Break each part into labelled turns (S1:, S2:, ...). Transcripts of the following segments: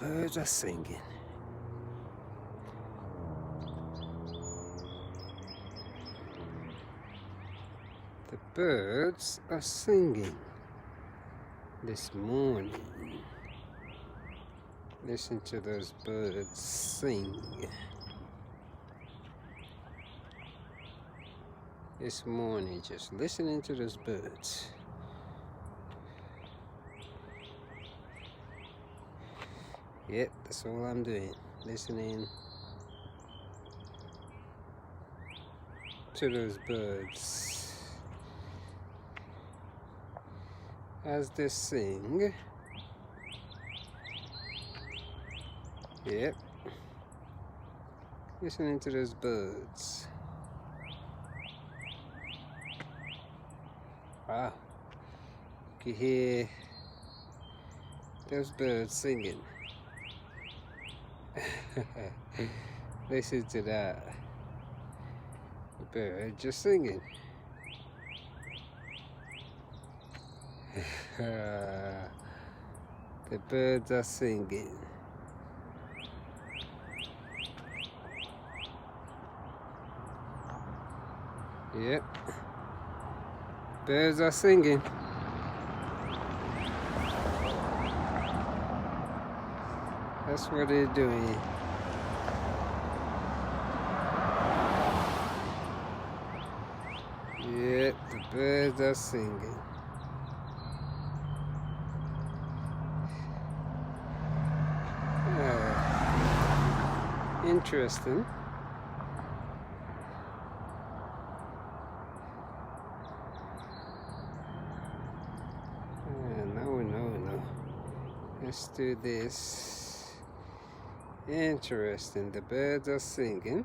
S1: birds are singing. The birds are singing this morning. Listen to those birds sing. This morning, just listening to those birds. Yep, that's all I'm doing. Listening to those birds as they sing. Yep, listening to those birds. Wow, you can hear those birds singing. Listen to that. The bird just singing. The birds are singing. Yep. Birds are singing. That's what they're doing. Yep, the birds are singing. Interesting. No. Let's do this. Interesting. The birds are singing.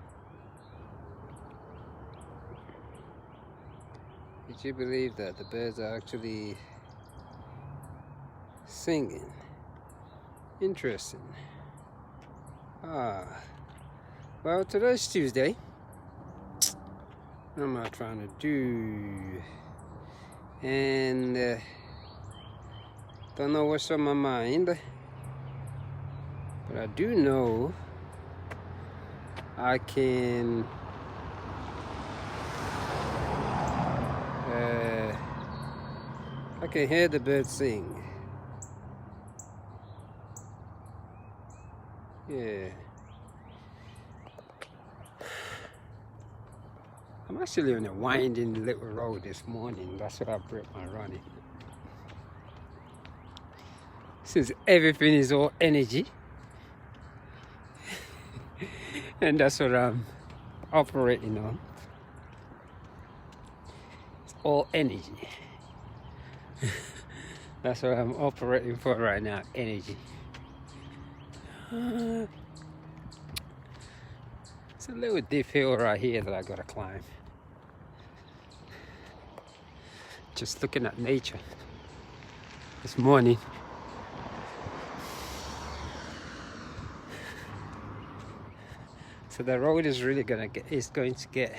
S1: Did you believe that the birds are actually singing? Interesting. Well, today's Tuesday. What am I trying to do? And don't know what's on my mind, but I do know I can hear the birds sing. Yeah. I'm actually on a winding little road this morning. That's what I break my running. Since everything is all energy. And that's what I'm operating on. It's all energy. That's what I'm operating for right now, energy. It's a little deep hill right here that I gotta climb. Just looking at nature this morning. So the road is really going to get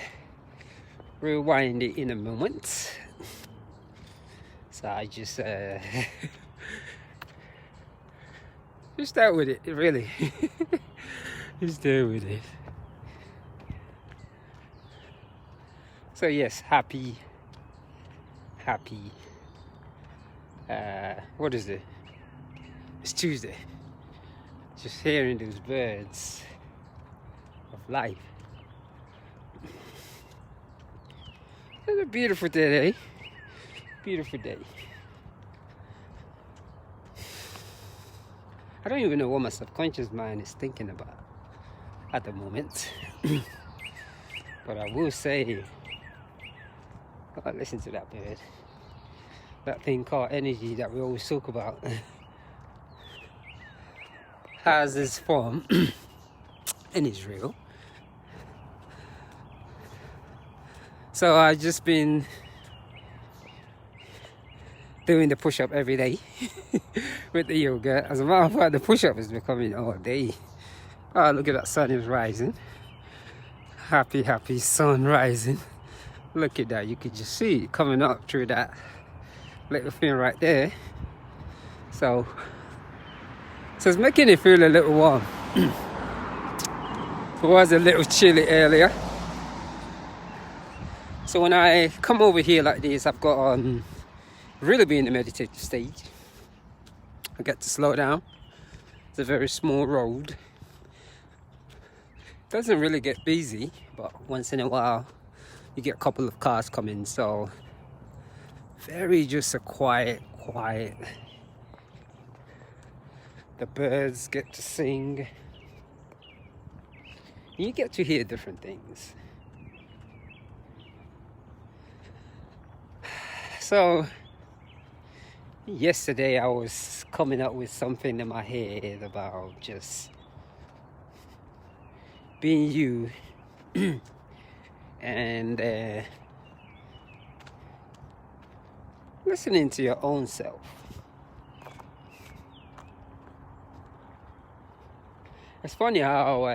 S1: real windy in a moment. So I just start with it, really. Just deal with it. So yes, happy. What is it? It's Tuesday. Just hearing those birds of life. It's a beautiful day. Beautiful day. I don't even know what my subconscious mind is thinking about at the moment. But I will say, oh, listen to that bird. That thing called energy that we always talk about has this form and it's real. So I've just been doing the push-up every day with the yoga. As a matter of fact, the push-up is becoming all day. Oh, look at that, sun is rising. Happy sun rising. Look at that, you can just see it coming up through that little thing right there. So So it's making it feel a little warm. It was a little chilly earlier. So when I come over here like this, I've got really be in the meditative stage. I get to slow down. It's a very small road. Doesn't really get busy, but once in a while you get a couple of cars coming, so very just a quiet. The birds get to sing. You get to hear different things. So yesterday I was coming up with something in my head about just being you and listening to your own self. It's funny how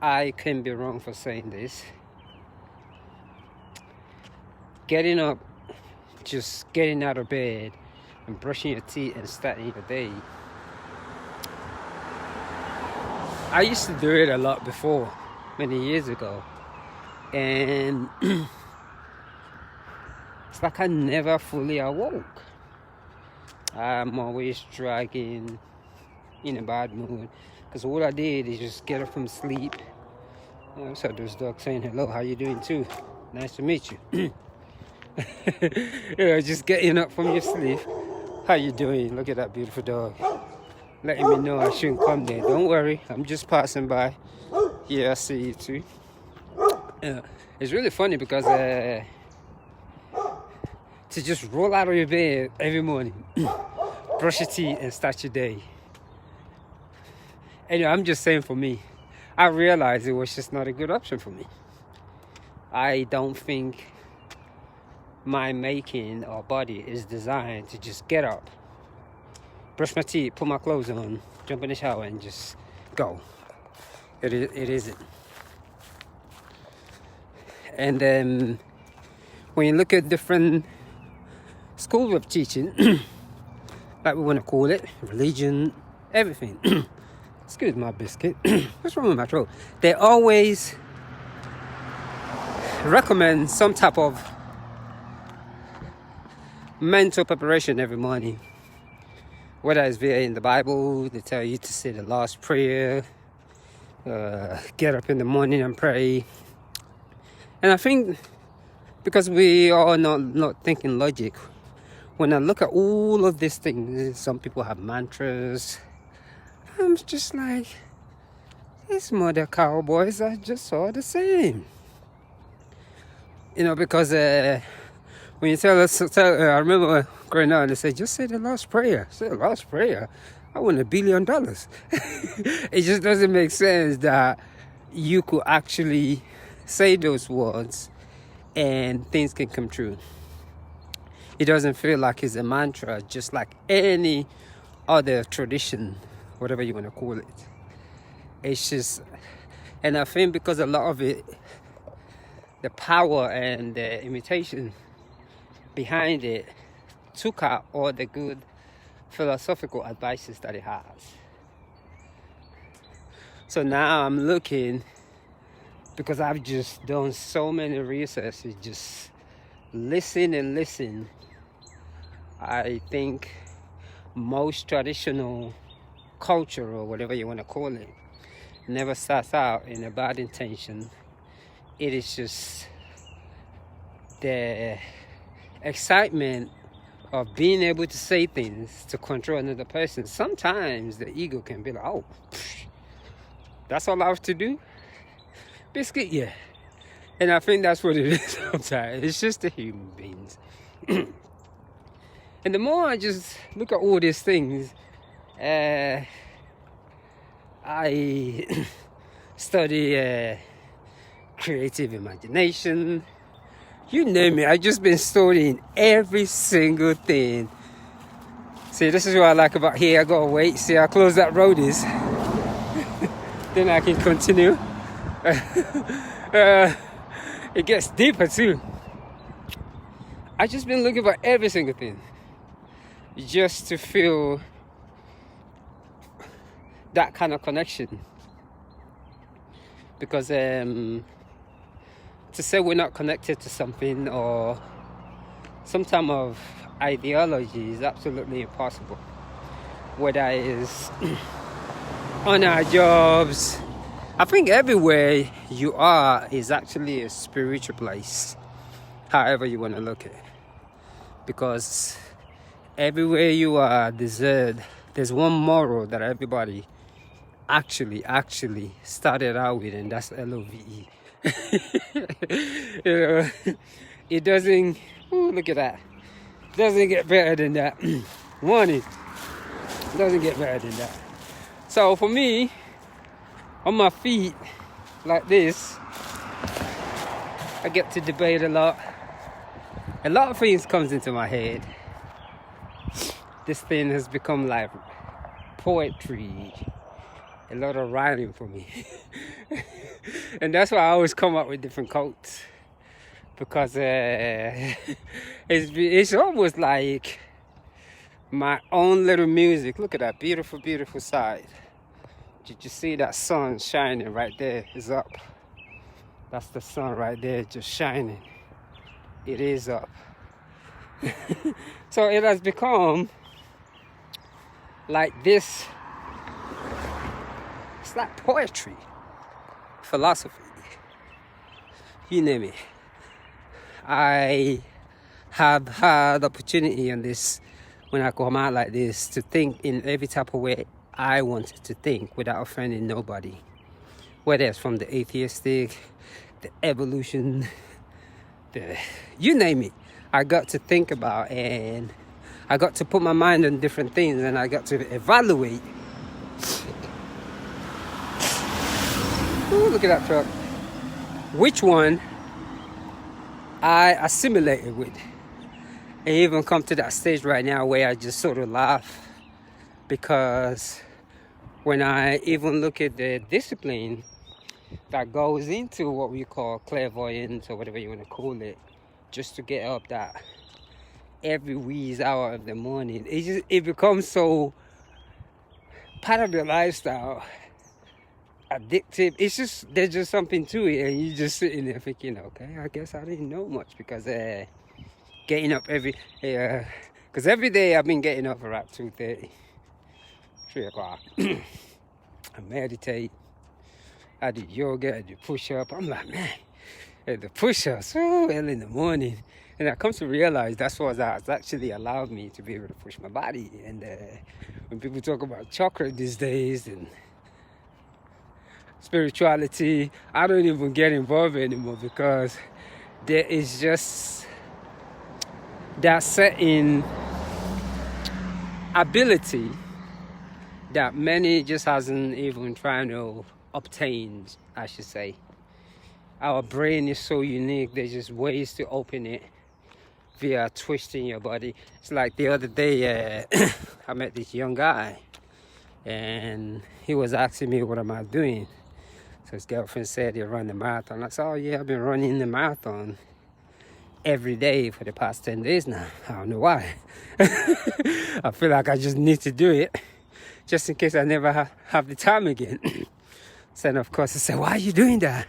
S1: I can be wrong for saying this. Getting up, just getting out of bed and brushing your teeth and starting your day. I used to do it a lot before, many years ago. And it's like I never fully awoke. I'm always dragging, in a bad mood. Because all I did is just get up from sleep. I saw those dogs saying hello, how you doing too? Nice to meet you. Just getting up from your sleep. How you doing? Look at that beautiful dog. Letting me know I shouldn't come there. Don't worry, I'm just passing by. Yeah, I see you too. It's really funny because to just roll out of your bed every morning, brush your teeth and start your day. Anyway, I'm just saying for me, I realized it was just not a good option for me. I don't think my making or body is designed to just get up, brush my teeth, put my clothes on, jump in the shower and just go. It isn't. And then when you look at different schools of teaching, like we want to call it, religion, everything. Excuse my biscuit. What's wrong with my throat? They always recommend some type of mental preparation every morning. Whether it's via in the Bible, they tell you to say the Lord's Prayer, get up in the morning and pray. And I think because we are not thinking logic, when I look at all of these things, some people have mantras. I'm just like, these mother cowboys are just all the same. Because when you tell us, I remember growing up and they said, just say the Lord's Prayer. Say the Lord's Prayer. I want $1 billion. It just doesn't make sense that you could actually say those words and things can come true. It doesn't feel like it's a mantra, just like any other tradition, whatever you want to call it. It's just, and I think because a lot of it, the power and the imitation behind it took out all the good philosophical advices that it has. So now I'm looking, because I've just done so many researches, just listen. I think most traditional culture, or whatever you want to call it, never starts out in a bad intention. It is just the excitement of being able to say things to control another person. Sometimes the ego can be like, oh, that's all I have to do? Biscuit, yeah. And I think that's what it is sometimes. It's just the human beings. And the more I just look at all these things, I study creative imagination. You name it, I've just been studying every single thing. See, this is what I like about here. I gotta wait, see how close that road is. Then I can continue. It gets deeper too. I've just been looking for every single thing, just to feel that kind of connection. Because to say we're not connected to something or some type of ideology is absolutely impossible. Whether it is on our jobs, I think everywhere you are is actually a spiritual place, however you want to look at it. Because everywhere you are, there's one moral that everybody actually started out with, and that's LOVE. You know, it doesn't, look at that. Doesn't get better than that. One, doesn't get better than that. So for me, on my feet like this, I get to debate a lot. A lot of things comes into my head. This thing has become like poetry, a lot of writing for me. And that's why I always come up with different quotes, because it's almost like my own little music. Look at that beautiful, beautiful side. Did you see that sun shining right there? It's up. That's the sun right there, just shining. It is up. So it has become like this. It's like poetry, philosophy, you name it. I have had opportunity on this, when I come out like this, to think in every type of way I wanted to think without offending nobody. Whether it's from the atheistic, the evolution, you name it. I got to think about, and I got to put my mind on different things, and I got to evaluate. Ooh, look at that truck. Which one I assimilated with. I even come to that stage right now where I just sort of laugh, because when I even look at the discipline that goes into what we call clairvoyance, or whatever you want to call it, just to get up that every wee hour of the morning, it becomes so part of your lifestyle, addictive. There's just something to it, and you just sitting there thinking, okay, I guess I didn't know much, because getting up because every day I've been getting up around 2:30, 3 o'clock. I meditate, I do yoga, I do push-up. I'm like, man, the push-ups so early in the morning. And I come to realize that's what has actually allowed me to be able to push my body. And when people talk about chakra these days and spirituality, I don't even get involved anymore, because there is just that certain ability that many just hasn't even trying to obtain, I should say. Our brain is so unique. There's just ways to open it via twisting your body. It's like the other day, I met this young guy, and he was asking me, what am I doing? So his girlfriend said he ran the marathon. I said, oh yeah, I've been running the marathon every day for the past 10 days now. I don't know why. I feel like I just need to do it, just in case I never have the time again. So of course I said, why are you doing that?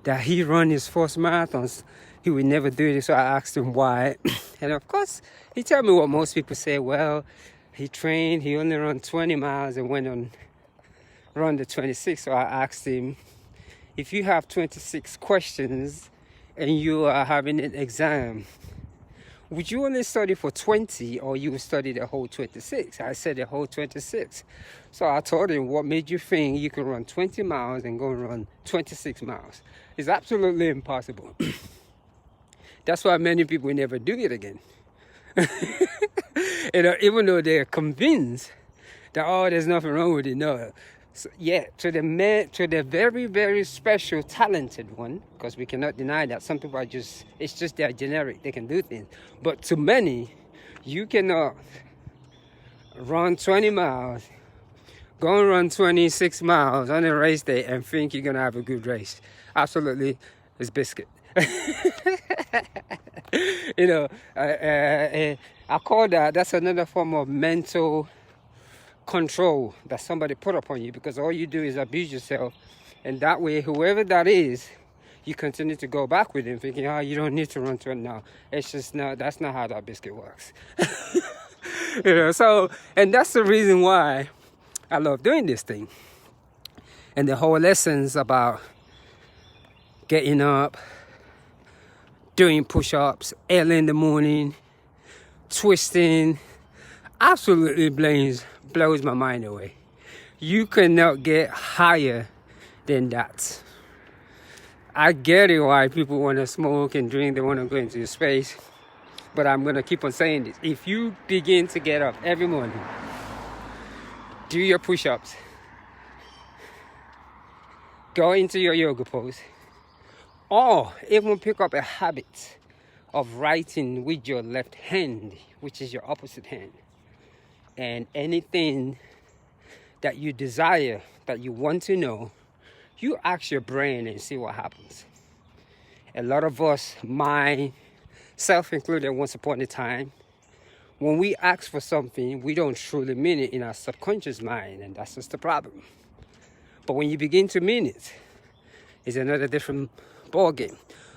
S1: That he run his first marathons, he would never do it. So I asked him why. And of course, he told me what most people say. Well, he trained, he only ran 20 miles and went on run the 26. So I asked him, if you have 26 questions and you are having an exam, would you only study for 20, or you would study the whole 26? I said the whole 26. So I told him, what made you think you could run 20 miles and go and run 26 miles? It's absolutely impossible. That's why many people never do it again. Even though they're convinced that, oh, there's nothing wrong with it. No. So, yeah, to the very, very special, talented one, because we cannot deny that some people it's just they're generic, they can do things. But to many, you cannot run 20 miles, go and run 26 miles on a race day and think you're going to have a good race. Absolutely, it's biscuit. I call that's another form of mental control that somebody put upon you, because all you do is abuse yourself. And that way, whoever that is, you continue to go back with him thinking, oh, you don't need to run to it now. It's just not, that's not how that biscuit works. So, and that's the reason why I love doing this thing. And the whole lessons about getting up, doing push-ups early in the morning, twisting, absolutely blows my mind away. You cannot get higher than that. I get it why people want to smoke and drink, they want to go into space. But I'm going to keep on saying this. If you begin to get up every morning, do your push-ups, go into your yoga pose, or even pick up a habit of writing with your left hand, which is your opposite hand. And anything that you desire, that you want to know, you ask your brain and see what happens. A lot of us, myself included once upon a time, when we ask for something, we don't truly mean it in our subconscious mind, and that's just the problem. But when you begin to mean it, it's another different ballgame.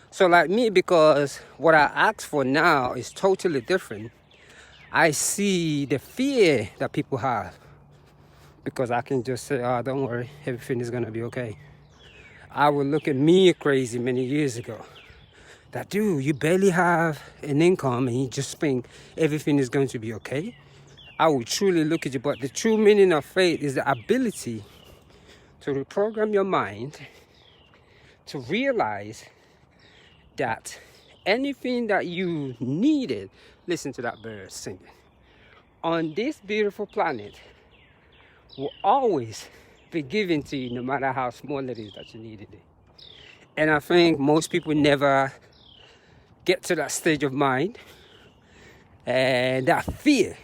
S1: So like me, because what I ask for now is totally different, I see the fear that people have. Because I can just say, oh, don't worry, everything is going to be okay. I would look at me crazy many years ago. That, dude, you barely have an income and you just think everything is going to be okay. I would truly look at you. But the true meaning of faith is the ability to reprogram your mind to realize that anything that you needed, listen to that bird singing, on this beautiful planet will always be given to you, no matter how small it is that you needed it. And I think most people never get to that stage of mind and that fear.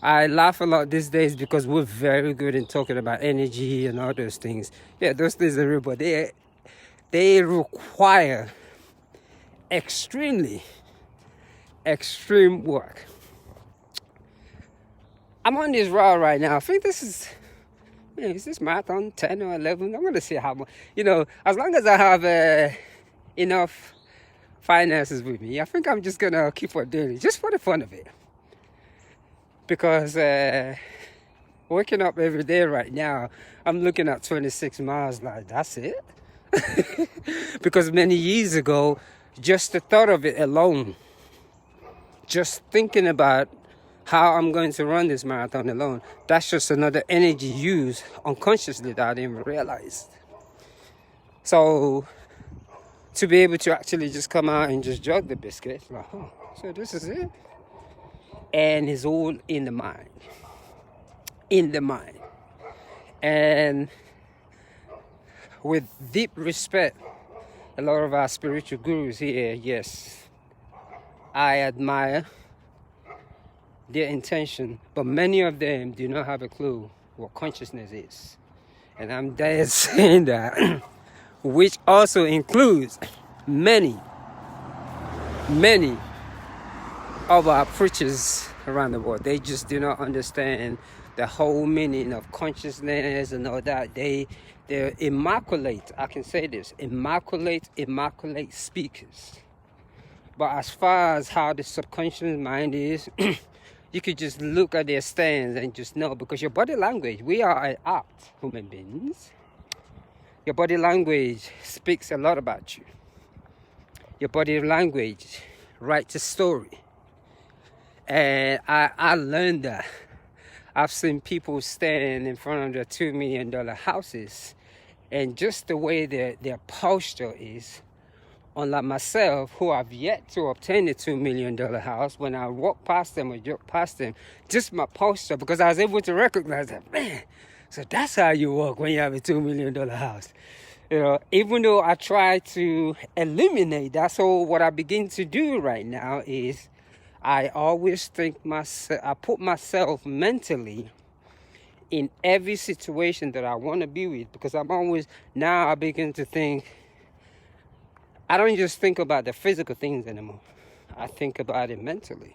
S1: I laugh a lot these days because we're very good in talking about energy and all those things. Yeah, those things are real, but they require extreme work. I'm on this route right now. I think this is this marathon 10 or 11? I'm going to see how much, as long as I have enough finances with me, I think I'm just going to keep on doing it, just for the fun of it. Because waking up every day right now, I'm looking at 26 miles, like, that's it? Because many years ago, just the thought of it alone, just thinking about how I'm going to run this marathon alone, that's just another energy used unconsciously that I didn't even realize. So to be able to actually just come out and just jog the biscuit, like, oh, so this is it? And it's all in the mind. In the mind. And with deep respect, a lot of our spiritual gurus here, yes, I admire their intention, but many of them do not have a clue what consciousness is. And I'm there saying that, which also includes many of our preachers around the world. They just do not understand the whole meaning of consciousness and all that. They're immaculate, I can say this, immaculate speakers. But as far as how the subconscious mind is, you could just look at their stance and just know, because your body language, we are an art, human beings. Your body language speaks a lot about you. Your body language writes a story. And I learned that. I've seen people stand in front of their $2 million houses, and just the way their posture is, unlike myself, who have yet to obtain a $2 million house, when I walk past them or joke past them, just my posture, because I was able to recognize that, man, so that's how you walk when you have a $2 million house. Even though I try to eliminate that, so what I begin to do right now is I always I put myself mentally in every situation that I want to be with, because now I begin to think, I don't just think about the physical things anymore. I think about it mentally.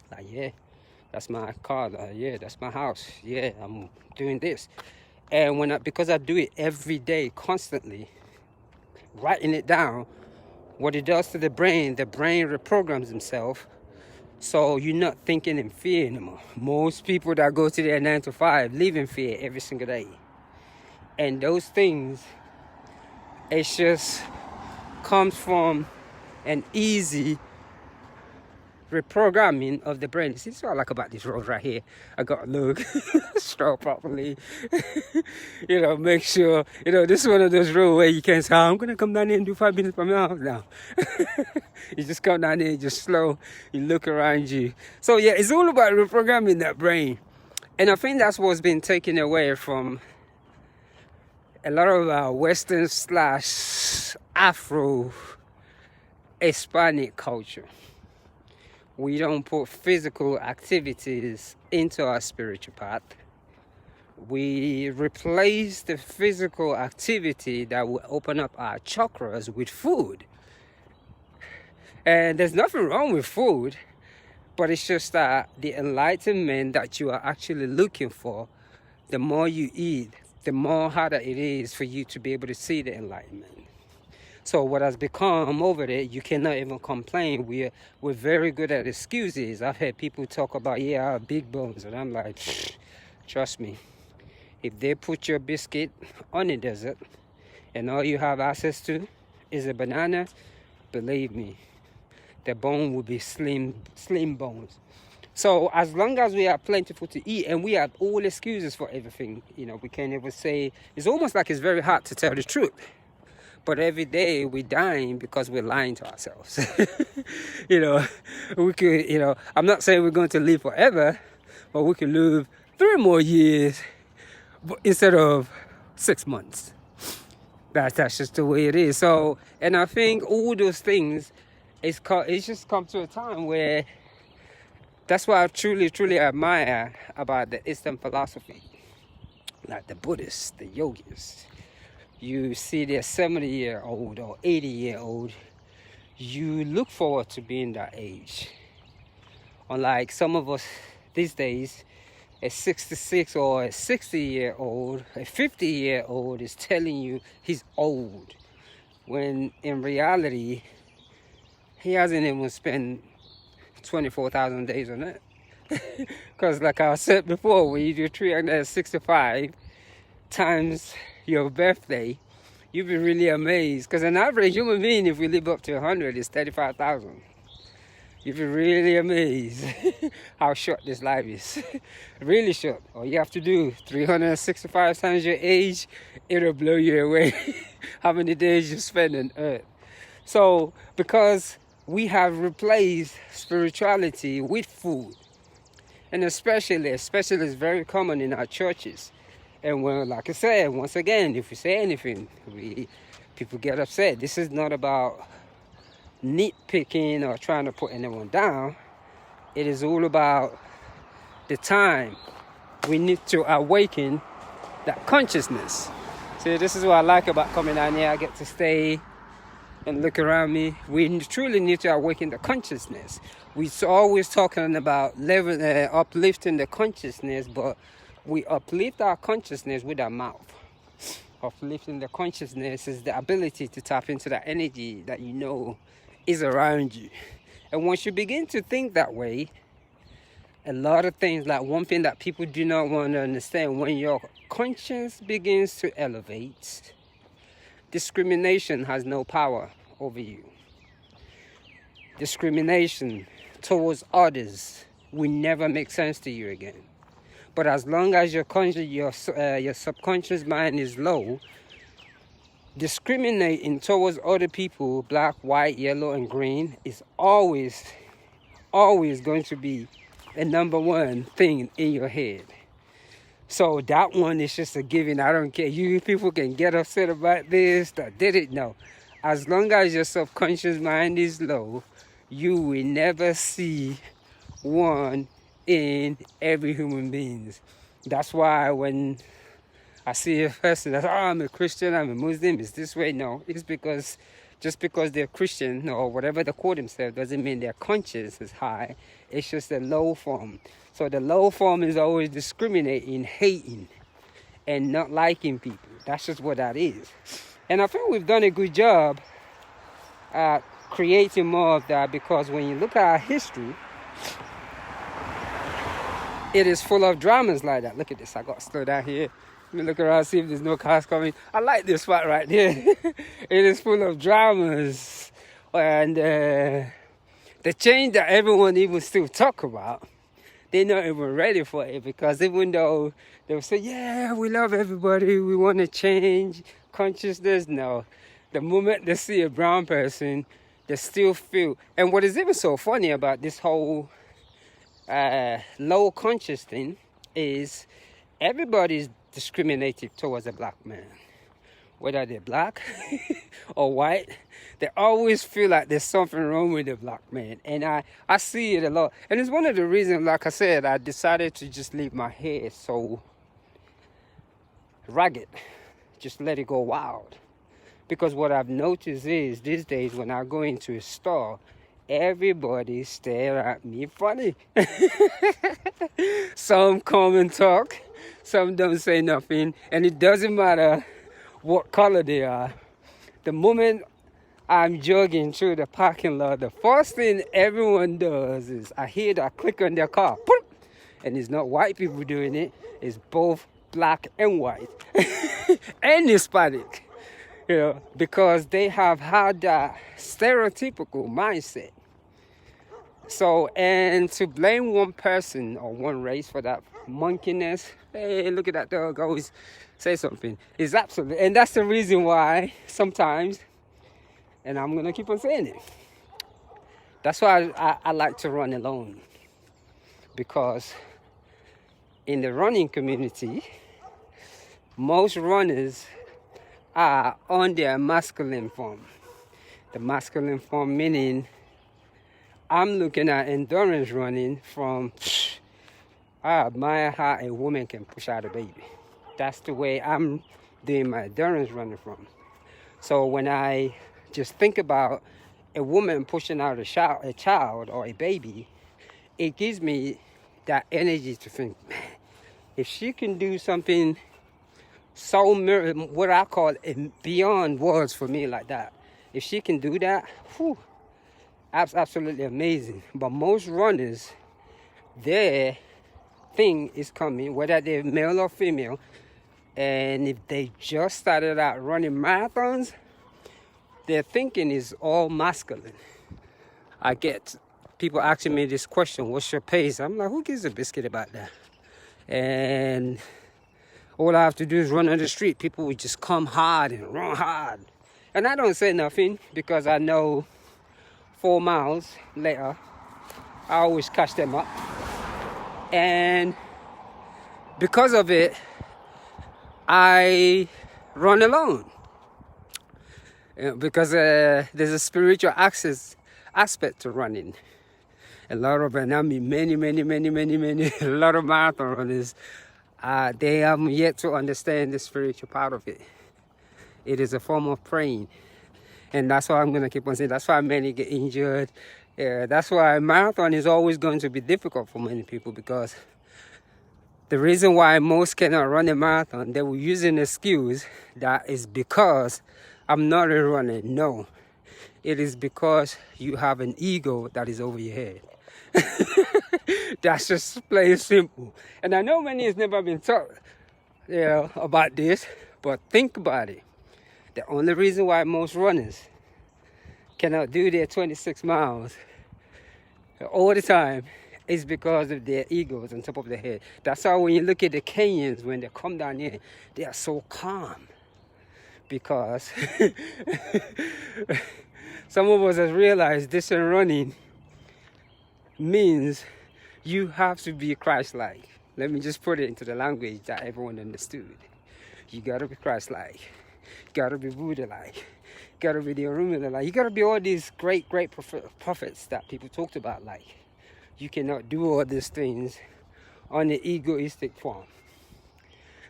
S1: Like, yeah, That's my car. Yeah, that's my house. Yeah, I'm doing this. And because I do it every day, constantly, writing it down, what it does to the brain reprograms himself. So you're not thinking in fear anymore. Most people that go to their 9 to 5 live in fear every single day. And those things, it just comes from an easy reprogramming of the brain. See, this is what I like about this road right here. I got to look, stroll properly, make sure, this is one of those roads where you can't say, I'm going to come down here and do 5 minutes per mile now. You just come down here, just slow, you look around you. So yeah, it's all about reprogramming that brain. And I think that's what's been taken away from a lot of Western / Afro Hispanic culture. We don't put physical activities into our spiritual path. We replace the physical activity that will open up our chakras with food. And there's nothing wrong with food, but it's just that the enlightenment that you are actually looking for, the more you eat, the more harder it is for you to be able to see the enlightenment. So what has become over there, you cannot even complain. We're very good at excuses. I've heard people talk about, I have big bones. And I'm like, trust me, if they put your biscuit on the desert and all you have access to is a banana, believe me, the bone will be slim bones. So as long as we have plentiful to eat and we have all excuses for everything, we can't ever say, it's almost like it's very hard to tell the truth. But every day we're dying because we're lying to ourselves. We could, I'm not saying we're going to live forever, but we could live 3 more years instead of 6 months. That's just the way it is. So, and I think all those things, it's just come to a time where that's what I truly, truly admire about the Eastern philosophy. Like the Buddhists, the yogis. You see they're 70-year-old or 80-year-old, you look forward to being that age. Unlike some of us these days, a 66 or a 60-year-old, a 50-year-old is telling you he's old, when in reality, he hasn't even spent 24,000 days on it. Because like I said before, when you do 365 times your birthday, you'll be really amazed. Because an average human being, if we live up to 100, is 35,000. You'll be really amazed how short this life is. Really short. All you have to do, 365 times your age, it'll blow you away how many days you spend on earth. So, because we have replaced spirituality with food, and especially it's very common in our churches. And when, like I said, once again, if we say anything, people get upset. This is not about nitpicking or trying to put anyone down. It is all about the time we need to awaken that consciousness. See, this is what I like about coming down here. I get to stay and look around me. We truly need to awaken the consciousness. We're always talking about uplifting the consciousness, but we uplift our consciousness with our mouth. Uplifting the consciousness is the ability to tap into that energy that you know is around you. And once you begin to think that way, a lot of things, like one thing that people do not want to understand, when your conscience begins to elevate, discrimination has no power over you. Discrimination towards others will never make sense to you again. But as long as your subconscious mind is low, discriminating towards other people, black, white, yellow, and green, is always going to be the number one thing in your head. So that one is just a given. I don't care. You people can get upset about this, that did it. No. As long as your subconscious mind is low, you will never see one in every human being. That's why when I see a person that, I'm a Christian, I'm a Muslim, it's this way. No, it's because Just because they're Christian or whatever they call themselves doesn't mean their conscience is high. It's just a low form. So the low form is always discriminating, hating, and not liking people. That's just what that is. And I think we've done a good job at creating more of that, because when you look at our history, it is full of dramas like that. Look at this. I got to slow down here. Let me look around, see if there's no cars coming. I like this spot right here. It is full of dramas. And the change that everyone even still talk about, they're not even ready for it. Because even though they will say, yeah, we love everybody, we want to change consciousness. No. The moment they see a brown person, they still feel. And what is even so funny about this whole low conscious thing is everybody's discriminative towards a black man, whether they're black or white. They always feel like there's something wrong with the black man, and I see it a lot. And it's one of the reasons, like I said, I decided to just leave my hair so ragged, just let it go wild. Because what I've noticed is these days when I go into a store, everybody stare at me funny. Some come and talk, some don't say nothing, and it doesn't matter what color they are. The moment I'm jogging through the parking lot, the first thing everyone does is I hear that click on their car. And it's not white people doing it, it's both black and white and Hispanic. You know, because they have had that stereotypical mindset. So, and to blame one person or one race for that monkeyness, hey, look at that dog, always say something, is absolutely, and that's the reason why sometimes, and I'm going to keep on saying it, that's why I like to run alone. Because in the running community, most runners are on their masculine form. The masculine form meaning I'm looking at endurance running from, I admire how a woman can push out a baby. That's the way I'm doing my endurance running from. So when I just think about a woman pushing out a child or a baby, it gives me that energy to think, man, if she can do something so what I call beyond words for me like that. If she can do that, whew, absolutely amazing. But most runners, their thing is coming, whether they're male or female, and if they just started out running marathons, their thinking is all masculine. I get people asking me this question, what's your pace? I'm like, who gives a biscuit about that? And all I have to do is run on the street. People will just come hard and run hard. And I don't say nothing because I know 4 miles later, I always catch them up. And because of it, I run alone. Because there's a spiritual aspect to running. A lot of, and I mean many, a lot of marathon runners, they have yet to understand the spiritual part of it. It is a form of praying. And that's why I'm going to keep on saying, that's why many get injured. That's why marathon is always going to be difficult for many people, because the reason why most cannot run a marathon, they will use an excuse that is because I'm not a runner. No, it is because you have an ego that is over your head. That's just plain simple. And I know many has never been taught, about this, but think about it. The only reason why most runners cannot do their 26 miles all the time is because of their egos on top of their head. That's why when you look at the Kenyans, when they come down here, they are so calm. Because some of us have realized this in running means you have to be Christ-like. Let me just put it into the language that everyone understood. You gotta be Christ-like. You gotta be Buddha-like. You gotta be the Orunmila-like. You gotta be all these great prophets that people talked about. Like, you cannot do all these things on the egoistic form.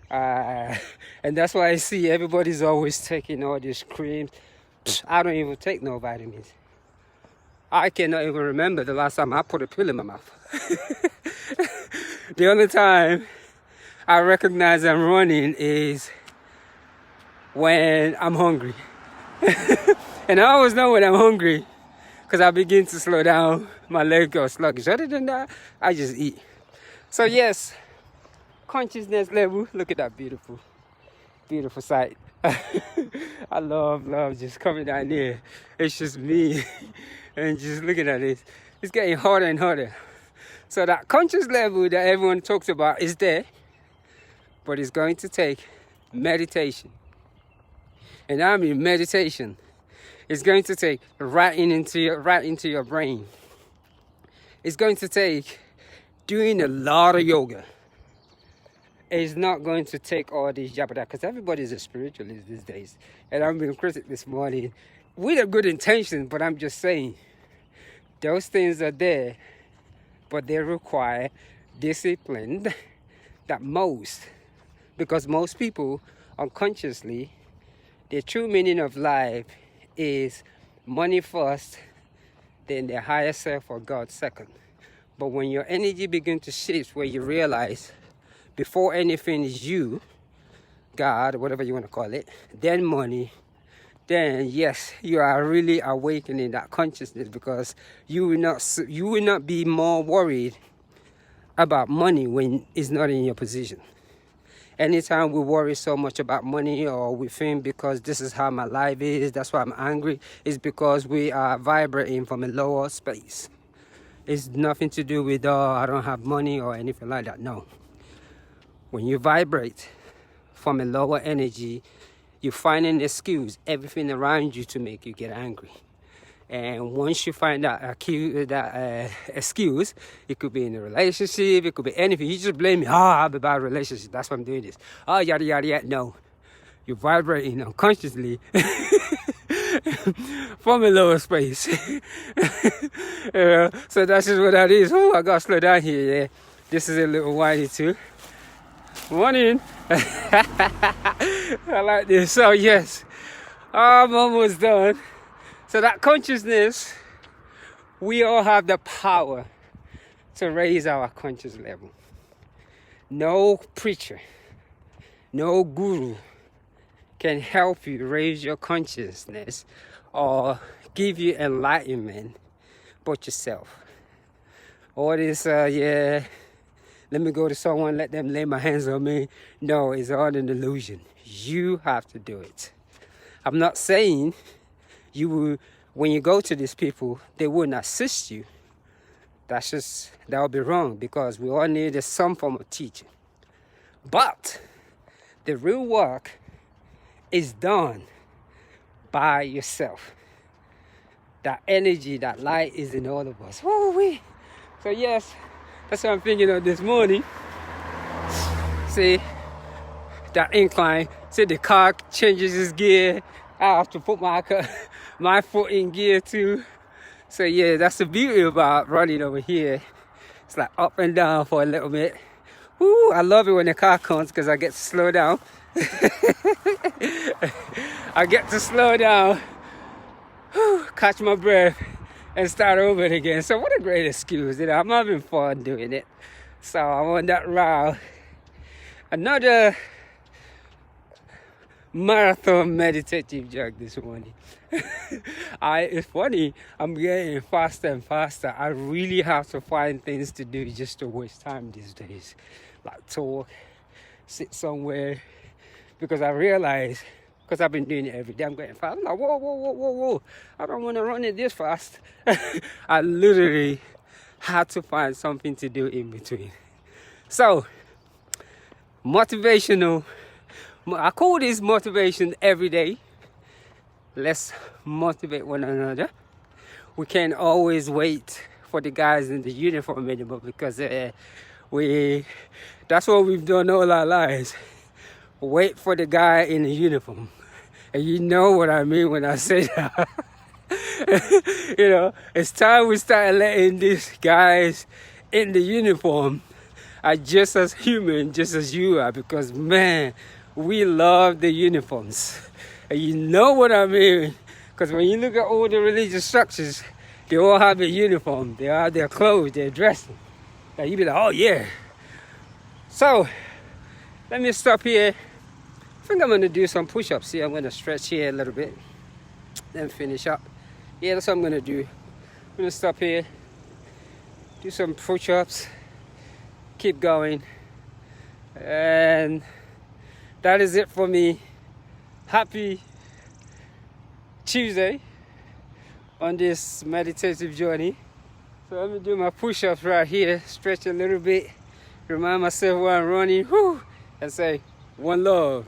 S1: And that's why I see everybody's always taking all these creams. I don't even take no vitamins. I cannot even remember the last time I put a pill in my mouth. The only time I recognize I'm running is when I'm hungry. And I always know when I'm hungry because I begin to slow down, my legs go sluggish. Other than that, I just eat. So yes, consciousness level, look at that beautiful, beautiful sight. I love just coming down here. It's just me and just looking at it. It's getting harder and harder. So that conscious level that everyone talks about is there, but it's going to take meditation. And I mean meditation. It's going to take right into your brain. It's going to take doing a lot of yoga. It's not going to take all these jabba, because everybody's a spiritualist these days. And I'm being critical this morning with a good intention, but I'm just saying those things are there, but they require discipline that most, because most people unconsciously, their true meaning of life is money first, then their higher self or God second. But when your energy begins to shift, where you realize before anything is you, God, whatever you want to call it, then money, then yes, you are really awakening that consciousness, because you will not be more worried about money when it's not in your position. Anytime we worry so much about money, or we think because this is how my life is, that's why I'm angry, is because we are vibrating from a lower space. It's nothing to do with, oh, I don't have money or anything like that. No. When you vibrate from a lower energy, you find an excuse, everything around you, to make you get angry. And once you find that excuse, it could be in a relationship, it could be anything. You just blame me. Oh, I have a bad relationship. That's why I'm doing this. Oh, yada, yada, yada. No. You're vibrating unconsciously from a lower space. So that's just what that is. Oh, I got to slow down here. Yeah. This is a little whiny too. Morning. I like this. So yes, I'm almost done. So that consciousness, we all have the power to raise our conscious level. No preacher, no guru can help you raise your consciousness or give you enlightenment but yourself. All this, let me go to someone, let them lay my hands on me. No, it's all an illusion. You have to do it. I'm not saying you will, when you go to these people, they wouldn't assist you. That would be wrong, because we all need some form of teaching. But the real work is done by yourself. That energy, that light is in all of us. Woo-wee. So yes, that's what I'm thinking of this morning. See, that incline. See, the car changes its gear. I have to put my foot in gear too. So yeah, that's the beauty about running over here. It's like up and down for a little bit. Woo, I love it when the car comes, because I get to slow down. I get to slow down, catch my breath, and start over it again. So what a great excuse. I'm having fun doing it. So I'm on that route. Another marathon meditative jog this morning. It's funny, I'm getting faster and faster. I really have to find things to do just to waste time these days, like talk, sit somewhere, because I realize, because I've been doing it every day, I'm getting fast. I'm like, whoa, I don't want to run it this fast. I literally had to find something to do in between. So motivational, I call this motivation every day. Let's motivate one another. We can't always wait for the guys in the uniform anymore, because that's what we've done all our lives. Wait for the guy in the uniform. And you know what I mean when I say that. It's time we start letting these guys in the uniform are just as human, just as you are, because man, we love the uniforms. And you know what I mean, Because when you look at all the religious structures, they all have a uniform. They all have their clothes, they're dressed. And you be like, oh yeah. So, let me stop here. I think I'm going to do some push-ups here. I'm going to stretch here a little bit. Then finish up. Yeah, that's what I'm going to do. I'm going to stop here. Do some push-ups. Keep going. And that is it for me. Happy Tuesday on this meditative journey. So let me do my push-ups right here. Stretch a little bit. Remind myself while I'm running. Whoo, and say, one love.